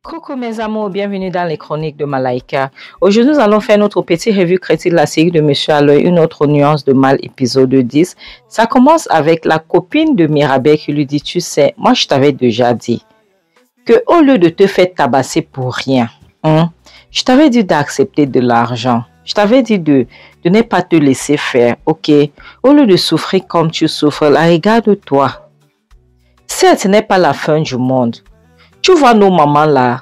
Coucou mes amours, bienvenue dans les chroniques de Malaika. Aujourd'hui, nous allons faire notre petit revue critique de la série de Monsieur à l'œil, une autre nuance de mal, épisode 10. Ça commence avec la copine de Mirabel qui lui dit, tu sais, moi je t'avais déjà dit que au lieu de te faire tabasser pour rien, je t'avais dit d'accepter de l'argent. Je t'avais dit de ne pas te laisser faire, ok? Au lieu de souffrir comme tu souffres, là, regarde-toi. Certes, ce n'est pas la fin du monde. Tu vois nos mamans là,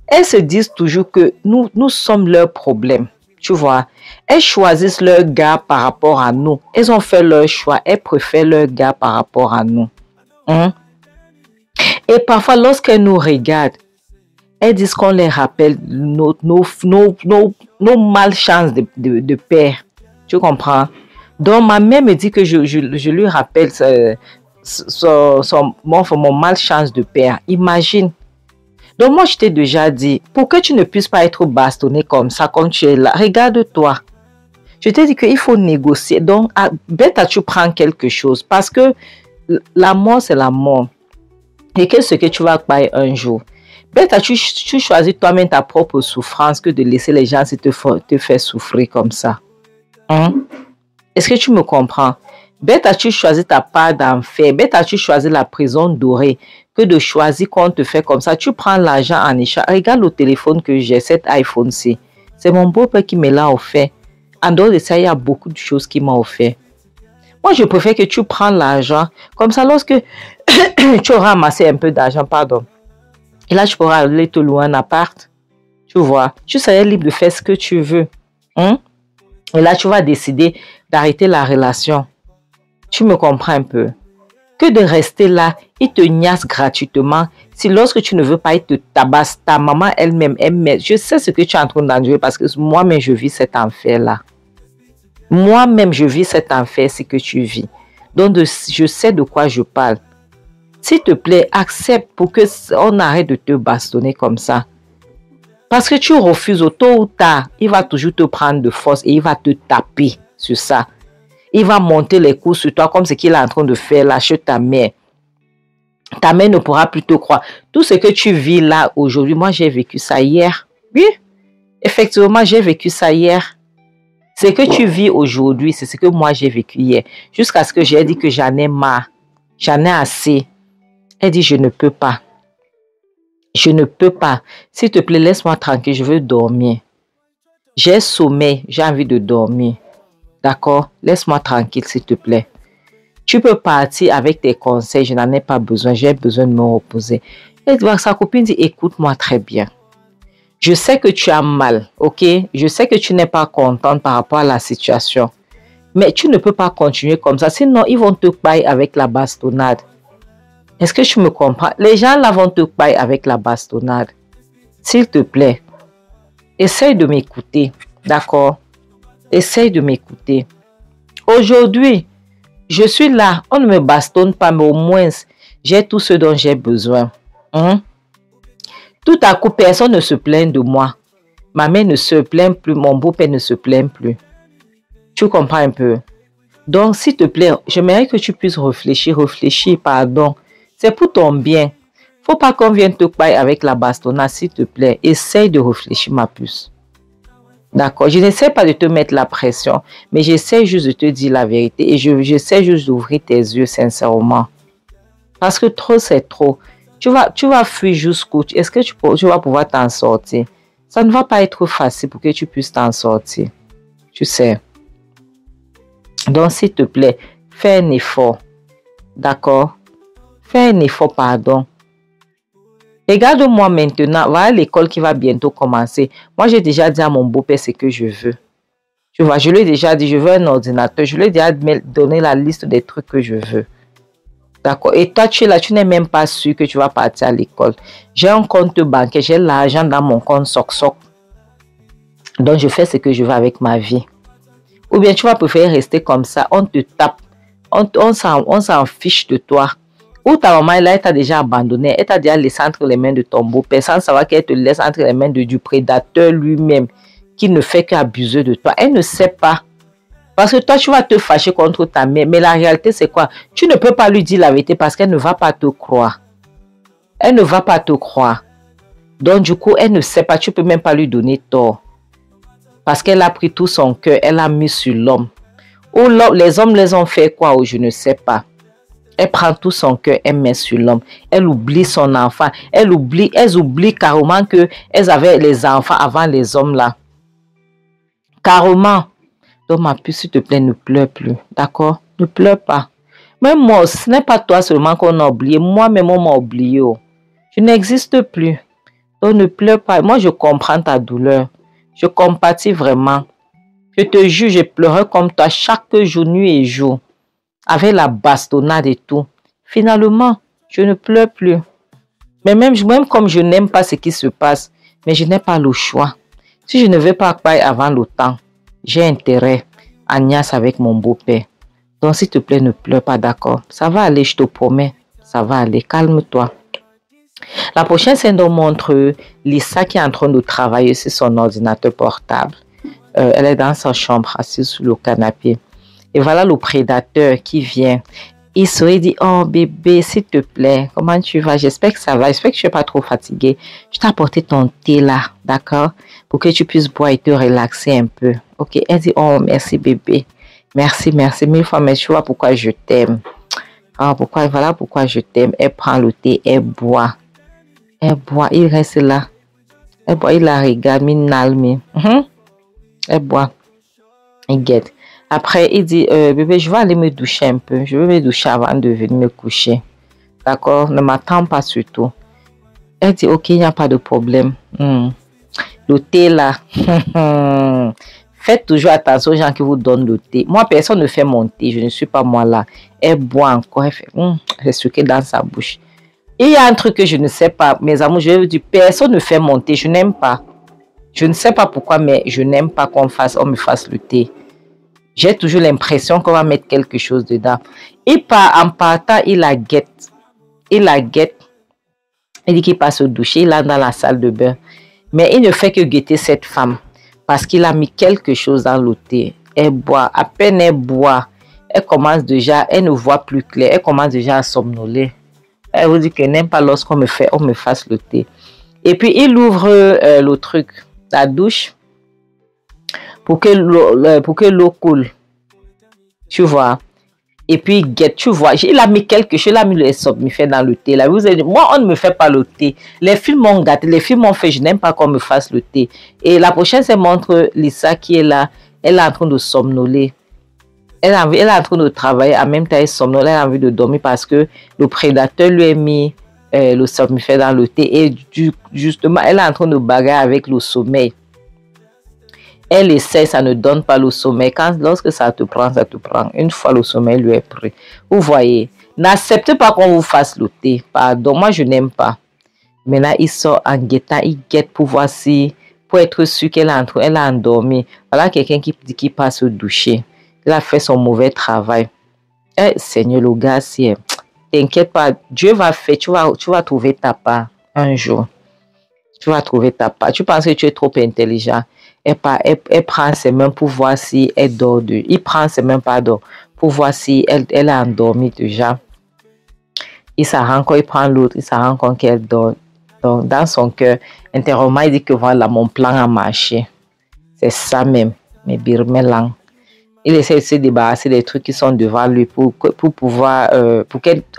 elles se disent toujours que nous sommes leur problème, tu vois. Elles choisissent leur gars par rapport à nous. Elles ont fait leur choix, elles préfèrent leur gars par rapport à nous. Et parfois, lorsqu'elles nous regardent, elles disent qu'on les rappelle nos malchances de père. Tu comprends? Donc, ma mère me dit que je lui rappelle mon malchance de père. Imagine. Donc moi je t'ai déjà dit, pour que tu ne puisses pas être bastonné comme ça, comme tu es là, regarde-toi. Je t'ai dit qu'il faut négocier. Donc bête à tu prends quelque chose, parce que la mort c'est la mort. Et qu'est-ce que tu vas payer un jour? Bête à tu choisis toi-même ta propre souffrance que de laisser les gens te faire souffrir comme ça. Est-ce que tu me comprends? Bête as-tu choisi ta part d'enfer? Bête as-tu choisi la prison dorée que de choisir qu'on te fait comme ça? Tu prends l'argent en échange. Regarde le téléphone que j'ai, cet iPhone-ci. C'est mon beau-père qui me l'a offert. En dehors de ça, il y a beaucoup de choses qu'il m'a offert. Moi, je préfère que tu prends l'argent. Comme ça, lorsque tu auras amassé un peu d'argent, pardon. Et là, tu pourras aller te louer un appart. Tu vois, tu seras libre de faire ce que tu veux. Et là, tu vas décider d'arrêter la relation. Tu me comprends un peu? Que de rester là, il te niasse gratuitement. Si lorsque tu ne veux pas, il te tabasse. Ta maman elle-même, je sais ce que tu es en train d'endurer parce que moi-même, je vis cet enfer-là. Moi-même, je vis cet enfer, c'est que tu vis. Donc, je sais de quoi je parle. S'il te plaît, accepte pour qu'on arrête de te bastonner comme ça. Parce que tu refuses, tôt ou tard, il va toujours te prendre de force et il va te taper sur ça. Il va monter les coups sur toi comme ce qu'il est en train de faire là chez ta mère. Ta mère ne pourra plus te croire. Tout ce que tu vis là aujourd'hui, moi j'ai vécu ça hier. Oui, effectivement, j'ai vécu ça hier. Ce que tu vis aujourd'hui, c'est ce que moi j'ai vécu hier. Jusqu'à ce que j'ai dit que j'en ai marre. J'en ai assez. Elle dit, je ne peux pas. Je ne peux pas. S'il te plaît, laisse-moi tranquille, je veux dormir. J'ai sommeil, j'ai envie de dormir. D'accord? Laisse-moi tranquille, s'il te plaît. Tu peux partir avec tes conseils, je n'en ai pas besoin, j'ai besoin de me reposer. Et sa copine dit, écoute-moi très bien. Je sais que tu as mal, ok? Je sais que tu n'es pas contente par rapport à la situation. Mais tu ne peux pas continuer comme ça, sinon ils vont te payer avec la bastonnade. Est-ce que tu me comprends? Les gens là vont te payer avec la bastonnade. S'il te plaît, essaye de m'écouter, d'accord? Essaye de m'écouter. Aujourd'hui, je suis là. On ne me bastonne pas, mais au moins, j'ai tout ce dont j'ai besoin. Tout à coup, personne ne se plaint de moi. Ma mère ne se plaint plus. Mon beau-père ne se plaint plus. Tu comprends un peu? Donc, s'il te plaît, j'aimerais que tu puisses réfléchir, pardon. C'est pour ton bien. Faut pas qu'on vienne te payer avec la bastonnade, s'il te plaît. Essaye de réfléchir, ma puce. D'accord, je n'essaie pas de te mettre la pression, mais j'essaie juste de te dire la vérité et j'essaie juste d'ouvrir tes yeux sincèrement. Parce que trop, c'est trop. Tu vas fuir jusqu'où? Est-ce que tu vas pouvoir t'en sortir? Ça ne va pas être facile pour que tu puisses t'en sortir. Tu sais. Donc, s'il te plaît, fais un effort. D'accord? Fais un effort, pardon. Regarde-moi maintenant, voilà l'école qui va bientôt commencer. Moi, j'ai déjà dit à mon beau-père ce que je veux. Tu vois, je lui ai déjà dit, je veux un ordinateur. Je lui ai déjà donné la liste des trucs que je veux. D'accord? Et toi, tu es là, tu n'es même pas sûr que tu vas partir à l'école. J'ai un compte bancaire, j'ai l'argent dans mon compte soc-soc. Donc, je fais ce que je veux avec ma vie. Ou bien, tu vas préférer rester comme ça. On te tape. On s'en fiche de toi. Ou ta maman, là, elle t'a déjà abandonné. Elle t'a déjà laissé entre les mains de ton beau-père sans savoir qu'elle te laisse entre les mains du prédateur lui-même qui ne fait qu'abuser de toi. Elle ne sait pas. Parce que toi, tu vas te fâcher contre ta mère. Mais la réalité, c'est quoi? Tu ne peux pas lui dire la vérité parce qu'elle ne va pas te croire. Elle ne va pas te croire. Donc, du coup, elle ne sait pas. Tu ne peux même pas lui donner tort. Parce qu'elle a pris tout son cœur. Elle a mis sur l'homme. Ou les hommes les ont fait quoi? Ou je ne sais pas. Elle prend tout son cœur. Elle met sur l'homme. Elle oublie son enfant. Elles oublient carrément qu'elles avaient les enfants avant les hommes là. Carrément. Donc, ma puce, s'il te plaît, ne pleure plus. D'accord? Ne pleure pas. Même moi, ce n'est pas toi seulement qu'on a oublié. Moi-même, on m'a oublié. Je n'existe plus. Donc, ne pleure pas. Moi, je comprends ta douleur. Je compatis vraiment. Je te jure, je pleurais comme toi chaque jour, nuit et jour. Avec la bastonnade et tout. Finalement, je ne pleure plus. Mais même comme je n'aime pas ce qui se passe, mais je n'ai pas le choix. Si je ne veux pas parler avant le temps, j'ai intérêt à niaise avec mon beau-père. Donc, s'il te plaît, ne pleure pas, d'accord? Ça va aller, je te promets. Ça va aller, calme-toi. La prochaine scène nous montre Lisa qui est en train de travailler sur son ordinateur portable. Elle est dans sa chambre, assise sur le canapé. Et voilà le prédateur qui vient. Il sourit et dit, oh bébé, s'il te plaît, comment tu vas? J'espère que ça va, j'espère que tu n'es pas trop fatigué. Je t'ai apporté ton thé là, d'accord? Pour que tu puisses boire et te relaxer un peu. Ok, elle dit, oh merci bébé. Merci, merci mille fois, mais tu vois pourquoi je t'aime. Ah, voilà pourquoi je t'aime. Elle prend le thé, elle boit. Elle boit, il reste là. Elle boit, il la regarde, elle boit. Il guette. Après, il dit, bébé, je vais aller me doucher un peu. Je vais me doucher avant de venir me coucher. D'accord? Ne m'attends pas surtout. Elle dit, ok, il n'y a pas de problème. Le thé là. Faites toujours attention aux gens qui vous donnent le thé. Moi, personne ne fait mon thé. Je ne suis pas moi là. Elle boit encore. Elle fait, c'est ce qui est dans sa bouche. Il y a un truc que je ne sais pas. Mes amours, je veux dire, personne ne fait mon thé. Je n'aime pas. Je ne sais pas pourquoi, mais je n'aime pas qu'on me fasse le thé. J'ai toujours l'impression qu'on va mettre quelque chose dedans. Et en partant, il la guette. Il la guette. Il dit qu'il passe au doucher. Il est dans la salle de bain. Mais il ne fait que guetter cette femme. Parce qu'il a mis quelque chose dans le thé. Elle boit. À peine elle boit. Elle commence déjà. Elle ne voit plus clair. Elle commence déjà à somnoler. Elle vous dit qu'elle n'aime pas lorsqu'on me fasse le thé. Et puis il ouvre le truc. La douche. Pour que l'eau coule. Tu vois. Et puis, tu vois, il a mis quelque chose, il a mis le somnifère dans le thé. Là. Vous avez dit, moi, on ne me fait pas le thé. Les films m'ont gâté, les films m'ont fait, je n'aime pas qu'on me fasse le thé. Et la prochaine, c'est montre Lisa qui est là. Elle est en train de somnoler. Elle est en train de travailler. En même temps, elle somnole, elle a envie de dormir parce que le prédateur lui a mis le somnifère dans le thé. Et justement, elle est en train de bagarrer avec le sommeil. Elle essaie, ça ne donne pas le sommeil. Lorsque ça te prend, ça te prend. Une fois le sommeil lui est pris. Vous voyez, n'acceptez pas qu'on vous fasse le thé. Pardon, moi je n'aime pas. Maintenant, il sort en guettant, il guette pour voir si, pour être sûr qu'elle a endormi. Voilà quelqu'un qui dit qu'il passe au doucher. Il a fait son mauvais travail. Eh, Seigneur, le gars, si, t'inquiète pas, Dieu va faire, tu vas trouver ta part un jour. Tu vas trouver ta part. Tu penses que tu es trop intelligent. Elle prend ses mains pour voir si elle dort. Il prend ses mains, pardon, pour voir si elle a endormi déjà. Il s'en rend compte, il prend l'autre, il s'en rend compte qu'elle dort. Donc, dans son cœur, intérieurement, il dit que voilà, mon plan a marché. C'est ça même, mais birmelang. Il essaie de se débarrasser des trucs qui sont devant lui pour pouvoir,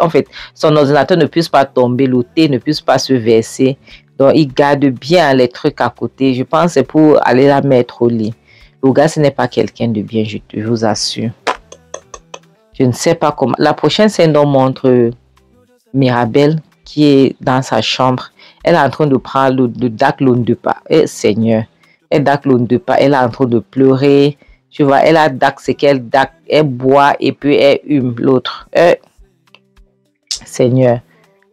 en fait, son ordinateur ne puisse pas tomber, le thé ne puisse pas se verser. Donc, il garde bien les trucs à côté. Je pense que c'est pour aller la mettre au lit. Le gars, ce n'est pas quelqu'un de bien, je vous assure. Je ne sais pas comment. La prochaine scène nous montre Mirabelle qui est dans sa chambre. Elle est en train de prendre le daclone de pas. Eh, Seigneur. Elle daclone de pas. Elle est en train de pleurer. Tu vois, elle a dac, c'est qu'elle dac. Elle boit et puis elle hume l'autre. Seigneur.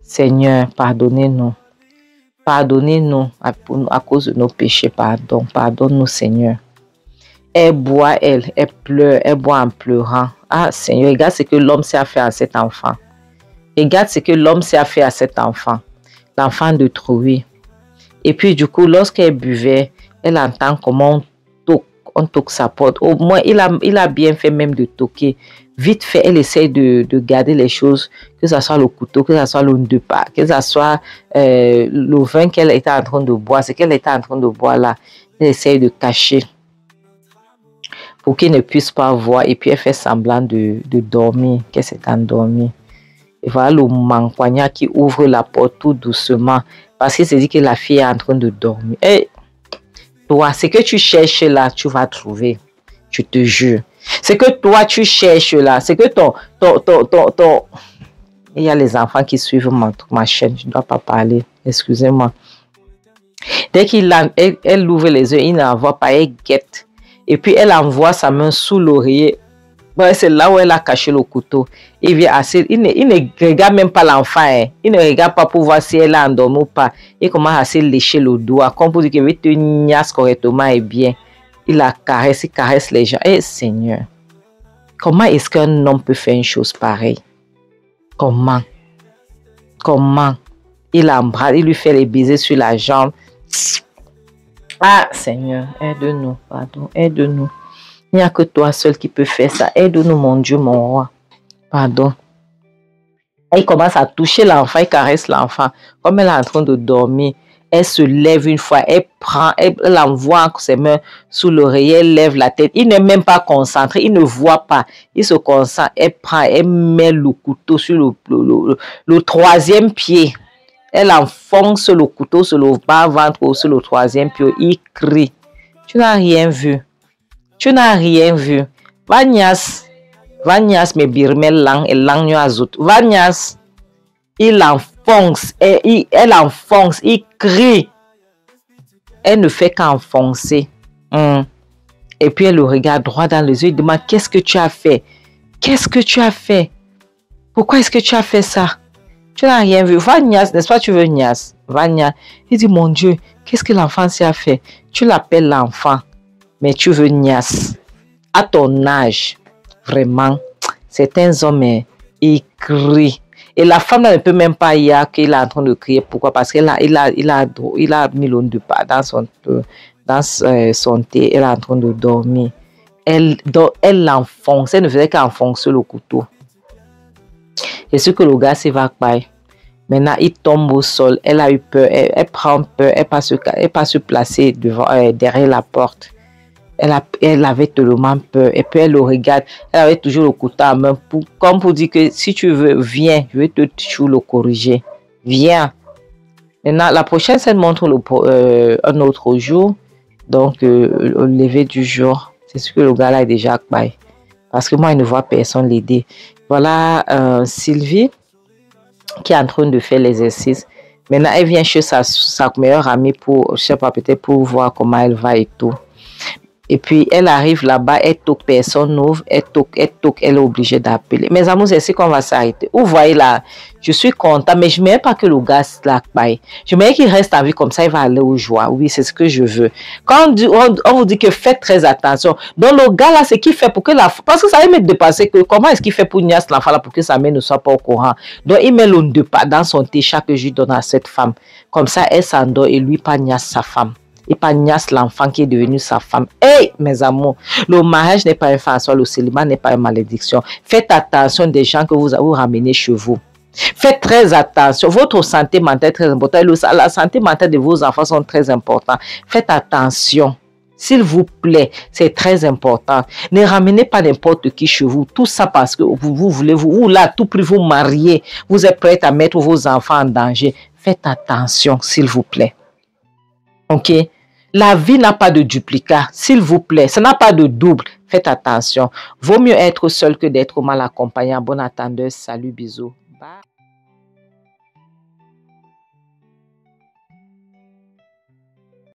Seigneur, pardonnez-nous. Pardonnez-nous à cause de nos péchés, pardon. Pardonne-nous, Seigneur. Elle boit, elle pleure, elle boit en pleurant. Ah, Seigneur, regarde ce que l'homme s'est fait à cet enfant. Regarde ce que l'homme s'est fait à cet enfant. L'enfant de trouver. Et puis, du coup, lorsqu'elle buvait, elle entend comment on toque sa porte. Au moins, il a bien fait même de toquer. Vite fait, elle essaie de garder les choses, que ce soit le couteau, que ce soit le deux-pas, que ce soit le vin qu'elle était en train de boire, ce qu'elle était en train de boire là. Elle essaie de cacher pour qu'il ne puisse pas voir. Et puis, elle fait semblant de dormir, qu'elle s'est endormie. Et voilà le manquognat qui ouvre la porte tout doucement parce qu'il se dit que la fille est en train de dormir. Et toi, ce que tu cherches là, tu vas trouver. Je te jure. Ce que toi, tu cherches là, c'est que ton... Il y a les enfants qui suivent ma chaîne. Je ne dois pas parler. Excusez-moi. Dès elle ouvre les yeux, il n'en voit pas, elle guette. Et puis, elle envoie sa main sous l'oreiller. Ouais, c'est là où elle a caché le couteau. Il vient assez. Il ne regarde même pas l'enfant. Hein. Il ne regarde pas pour voir si elle a endormi ou pas. Il commence à se lécher le doigt. Comme pour dire qu'il veut te niasse correctement et bien. Il la caresse, il caresse les gens. Eh Seigneur, comment est-ce qu'un homme peut faire une chose pareille? Comment? Comment? Il l'embrasse, il lui fait les baisers sur la jambe. Ah Seigneur, aide-nous, pardon, aide-nous. Il n'y a que toi seul qui peux faire ça. Aide-nous, mon Dieu, mon roi. Pardon. Elle commence à toucher l'enfant, elle caresse l'enfant. Comme elle est en train de dormir, elle se lève une fois, elle prend, elle envoie ses mains sous l'oreiller, elle lève la tête. Il n'est même pas concentré, il ne voit pas. Il se concentre, elle prend, elle met le couteau sur le troisième pied. Elle enfonce le couteau sur le bas-ventre ou sur le troisième pied. Il crie. Tu n'as rien vu. Tu n'as rien vu. Vanyas me birmel lang et lang azut. Vanyas. Il enfonce. Elle enfonce. Il crie. Elle ne fait qu'enfoncer. Et puis elle le regarde droit dans les yeux. Il demande, qu'est-ce que tu as fait? Qu'est-ce que tu as fait? Pourquoi est-ce que tu as fait ça? Tu n'as rien vu. Vanyas, n'est-ce pas, tu veux Nias? Vanyas. Il dit, mon Dieu, qu'est-ce que l'enfant s'y a fait? Tu l'appelles l'enfant. Mais tu veux Nias. À ton âge, vraiment, certains hommes, ils crient. Et la femme ne peut même pas y aller qu'il est en train de crier. Pourquoi? Parce qu'il a mis l'eau de pas dans son thé. Elle est en train de dormir. Elle l'enfonce. Elle ne faisait qu'enfoncer le couteau. Et ce que le gars s'évacue. Maintenant, il tombe au sol. Elle a eu peur. Elle prend peur. Elle ne peut pas se placer derrière la porte. Elle avait tellement peur. Et puis elle le regarde. Elle avait toujours le couteau à main. Comme pour dire que si tu veux, viens. Je vais te toujours le corriger. Viens. Maintenant, la prochaine scène montre un autre jour. Donc, le lever du jour. C'est ce que le gars là est déjà acquis. Parce que moi, il ne voit personne l'aider. Voilà Sylvie qui est en train de faire l'exercice. Maintenant, elle vient chez sa meilleure amie pour, je sais pas, peut-être pour voir comment elle va et tout. Et puis, elle arrive là-bas, elle toque, personne n'ouvre, elle toque, elle est obligée d'appeler. Mes amours, c'est ici qu'on va s'arrêter. Vous voyez là, je suis content, mais je ne mets pas que le gars là paye. Je mets qu'il reste à vie comme ça, il va aller aux joies. Oui, c'est ce que je veux. Quand on vous dit que faites très attention, donc le gars là, c'est qu'il fait pour que la... Parce que ça va me dépasser que comment est-ce qu'il fait pour niasse l'enfant là pour que sa mère ne soit pas au courant. Donc, il met le de pas dans son thé chaque jour donne à cette femme. Comme ça, elle s'endort et lui pas niasse sa femme. Et pas niasse l'enfant qui est devenu sa femme. Hey, mes amours, le mariage n'est pas un farce, le célibat n'est pas une malédiction. Faites attention des gens que vous ramenez chez vous. Faites très attention. Votre santé mentale est très importante. La santé mentale de vos enfants sont très importantes. Faites attention. S'il vous plaît, c'est très important. Ne ramenez pas n'importe qui chez vous. Tout ça parce que vous voulez, vous là, tout prix vous marier. Vous êtes prêts à mettre vos enfants en danger. Faites attention, s'il vous plaît. Ok? La vie n'a pas de duplicat, s'il vous plaît. Ça n'a pas de double. Faites attention. Vaut mieux être seul que d'être mal accompagné. Bon attendeur. Salut, bisous. Bye.